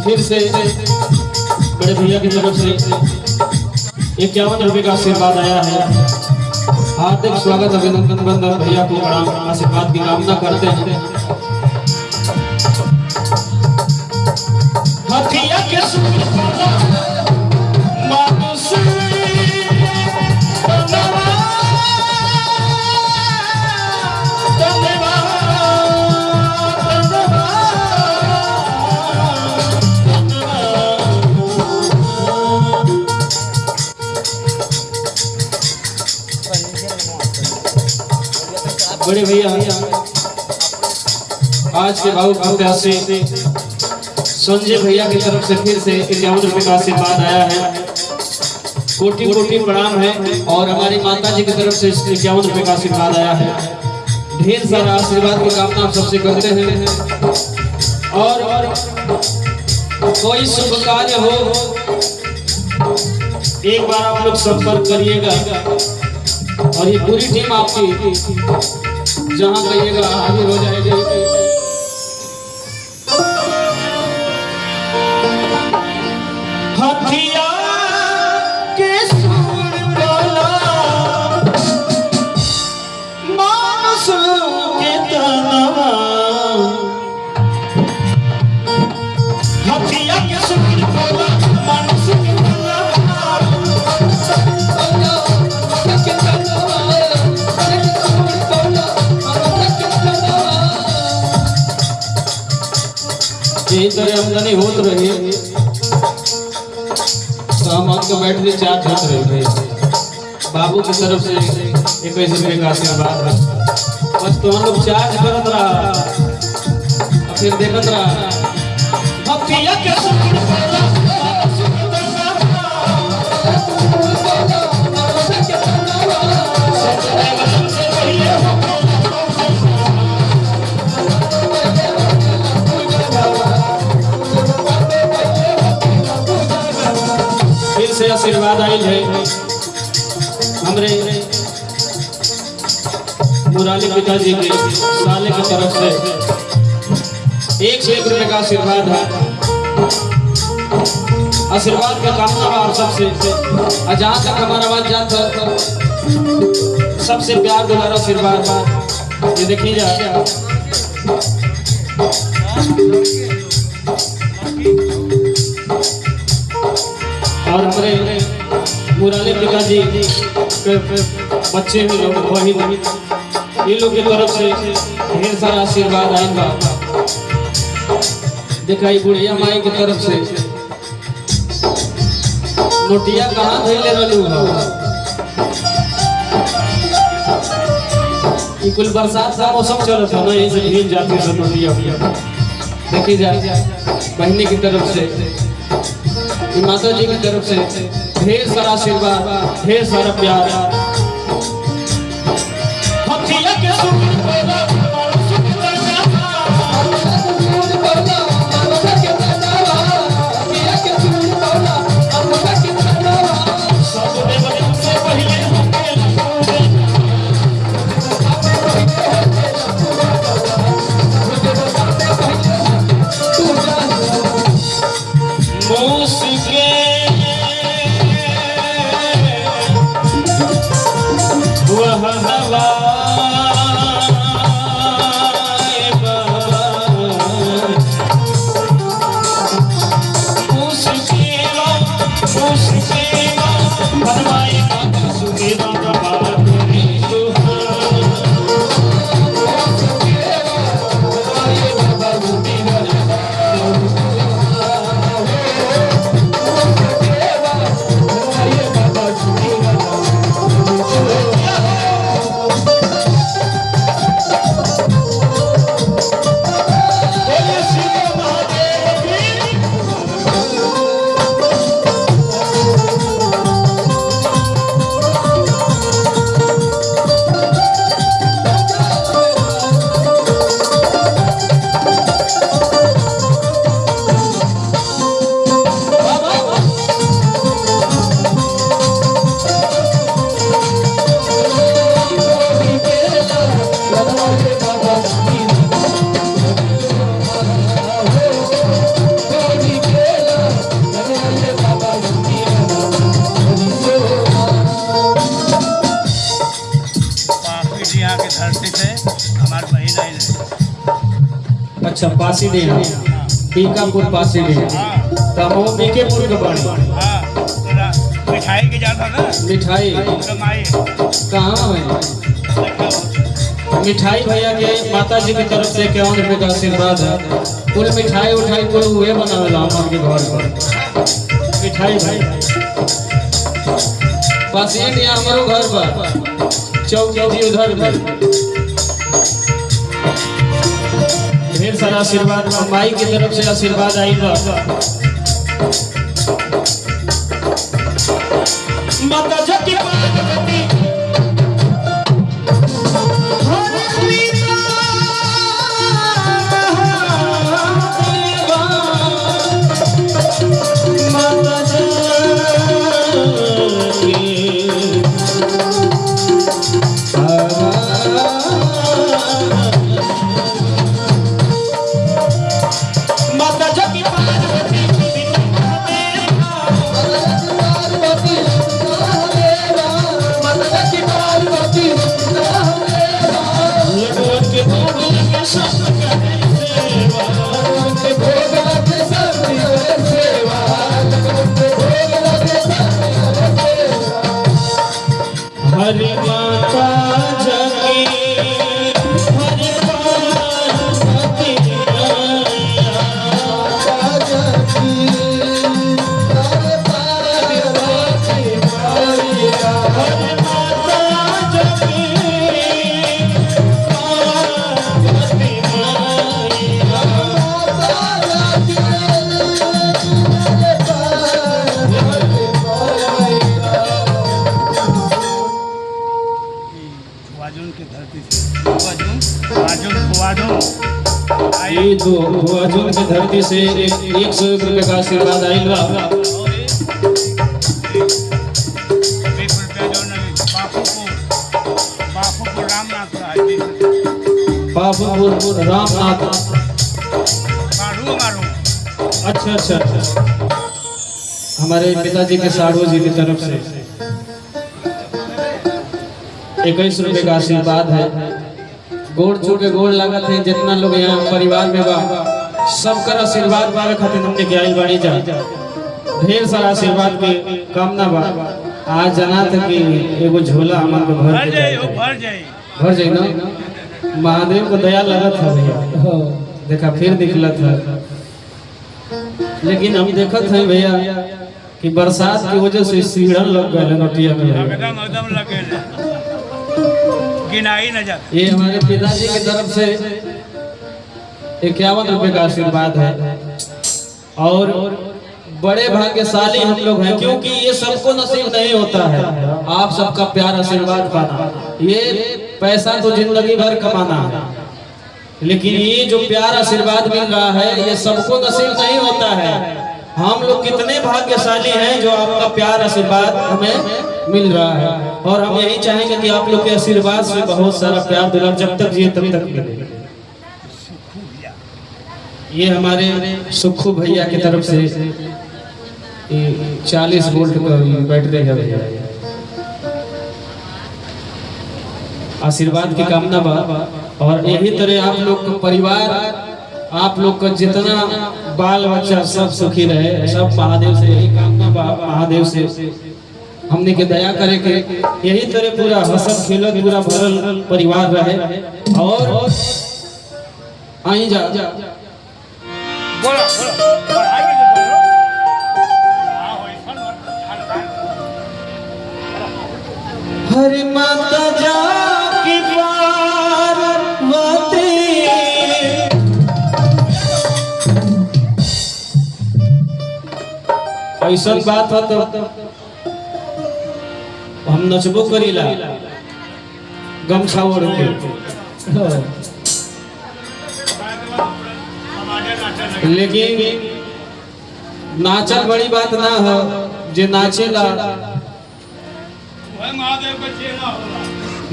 फिर से बड़े भैया की तरफ से 51 रुपए का आशीर्वाद आया है। हार्दिक स्वागत अभिनंदन बंदर भैया को प्रणाम आशीर्वाद की कामना करते हैं। हथिया के बड़े भैया आज के भावुक प्रत्याशी संजय भैया की तरफ से फिर से 51 रुपए का आशीर्वाद आया है। कोटि कोटि प्रणाम है। और हमारी माता जी की तरफ से 51 रुपए का आशीर्वाद आया है। ढेर सारा आशीर्वाद की कामना आप सबसे करते हैं। और कोई शुभ कार्य हो एक बार आप लोग संपर्क करिएगा और ये पूरी टीम आपकी जहां कहिएगा हाजिर हो जाएगी। हथिया के सुर बोला मानस के तनवा, हथिया के सुर बोला मानस के तरह आमदनी होत रही सामान का बैटरी चार्ज होत रही। बाबू की तरफ से 21 रुपए का आशीर्वाद है। बस तो हम लोग चार्ज करत रहा फिर देखत रहा। हथिया के से आशीर्वाद आयल है। हमरे मुराली पिताजी के साले की तरफ से 101 रुपए का आशीर्वाद है। आशीर्वाद का कामना आप सबसे जहां तक हमारा आवाज जाता है सबसे प्यार दुलारा आशीर्वाद ये देखिए जा। और हमारे मुराली पिताजी के बच्चे हैं लोग वही ये लोग की तरफ से ढेर सारा आशीर्वाद आएगा। दिखाई बुढ़िया माई की तरफ से नोटिया कहाँ धैले रहलू कुल बरसात का मौसम चल था ना, यही से भीग जाती है नोटिया। देखी जाए बहनी की तरफ से माता जी की तरफ से ढेर सारा आशीर्वाद ढेर सारा प्यार। यहाँ के धरती से हमारे बहन आई रहे। अच्छा पासी डे टीकापुर पासी डे हाँ तो हम बीकेपुर के बाड़ी हाँ मिठाई के जाता ना मिठाई कमाई कहाँ है मिठाई भैया के माता जी की तरफ से 51 रुपये का आशीर्वाद है। कुल मिठाई उठाई कुल हुए बनावेला हमारे घर पर मिठाई भाई पासियन यहाँ हमारो घर पर चौकी जी उधर ढेर सारा आशीर्वाद माई की तरफ से आशीर्वाद आई बा माता जकी पार्वती हरि माता जगी हरि पार्वती ये दो अर्जुन की धरती से 100 रुपये का आशीर्वाद आइल बा बापूपुर रामनाथ अच्छा अच्छा हमारे पिताजी के साढ़ू जी की तरफ से 21 रुपये का आशीर्वाद है। गोड़ छू के गोड़ लागत है जितना लोग यहाँ परिवार में बा सबकर आशीर्वाद पावे खातिर हमने के आइल बाड़ी जा ढेर सारा आशीर्वाद की कामना बा। आज जाना था कि एगो झोला हमार के भर जाए ना महादेव को दया लगत है भैया देखा फिर निकला था लेकिन हम देखत हैं भैया कि बरसात की वजह से सीढ़न लग गए नोटिया में एकदम लगे गिनाई न जा। ये हमारे पिताजी की तरफ से 51 रुपये का आशीर्वाद है और बड़े भाग्यशाली हम लोग हैं क्योंकि ये सबको नसीब नहीं होता है आप सबका प्यार आशीर्वाद पाना। ये पैसा तो जिंदगी भर कमाना है लेकिन ये जो प्यार आशीर्वाद मिल रहा है ये सबको नसीब नहीं होता है। हम लोग कितने भाग्यशाली हैं जो आपका प्यार आशीर्वाद हमें मिल रहा है और हम यही चाहेंगे कि आप लोग के आशीर्वाद से बहुत सारा प्यार दुलार जब तक जिए तब तक मिले। ये हमारे सुखू भैया की तरफ से 40 वोल्ट का बैटरी है भैया आशीर्वाद की कामना बा और यही तरह आप लोग का परिवार आप लोग का जितना बाल बच्चा सब सुखी रहे सब महादेव से यही कामना बा महादेव से हमने के दया करे के यही तरह पूरा हंसत खेलत पूरा भरल परिवार रहे और आई जा हरि माता जा की पार्वती ऐसा बात हो तो हम नचबो करीला गमछा ओढ़ के लेकिन नाचल बड़ी बात ना हो जे नाचेला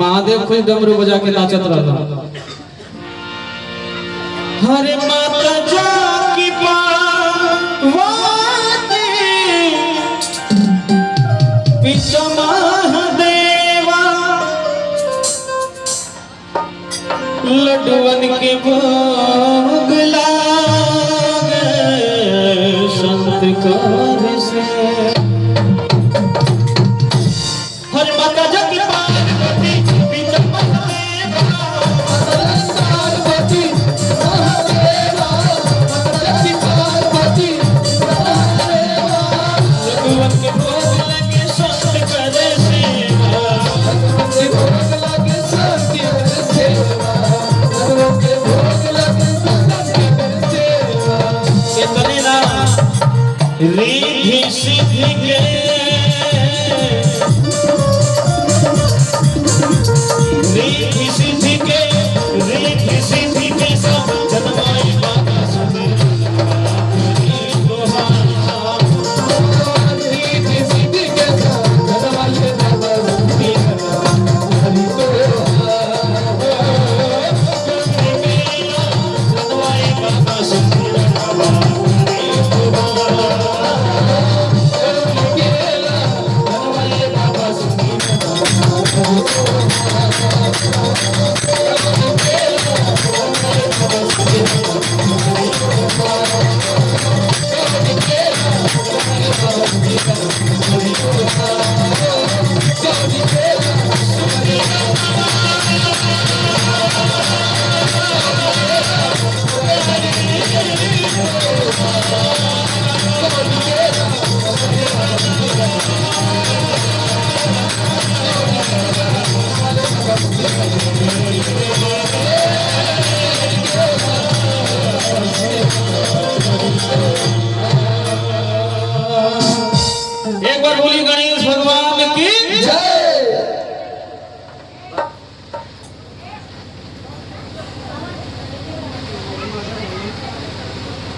महादेव खुद डमरू बजा के नाचत रहला। हरे माता जा की पार्वती पिता महादेवा लड्डुअन के भोग लागे संत कार से हर माता जग पार्वती बीच महादेवा पार्वती महादेवा जग पार्वती महादेवा लड्डुअन के भोग लागे संत कार सेवा लड्डुअन के भोग लागे संत कार सेवा लड्डुअन के भोग लागे संत कार सेवा इतने ना रिद्धि सिद्धि के रिद्धि सिद्धि के सब जन्माई माता सुंदर रिद्धि सिद्धि के सब जन्माई माता एक बार बोली गणेश भगवान की जय।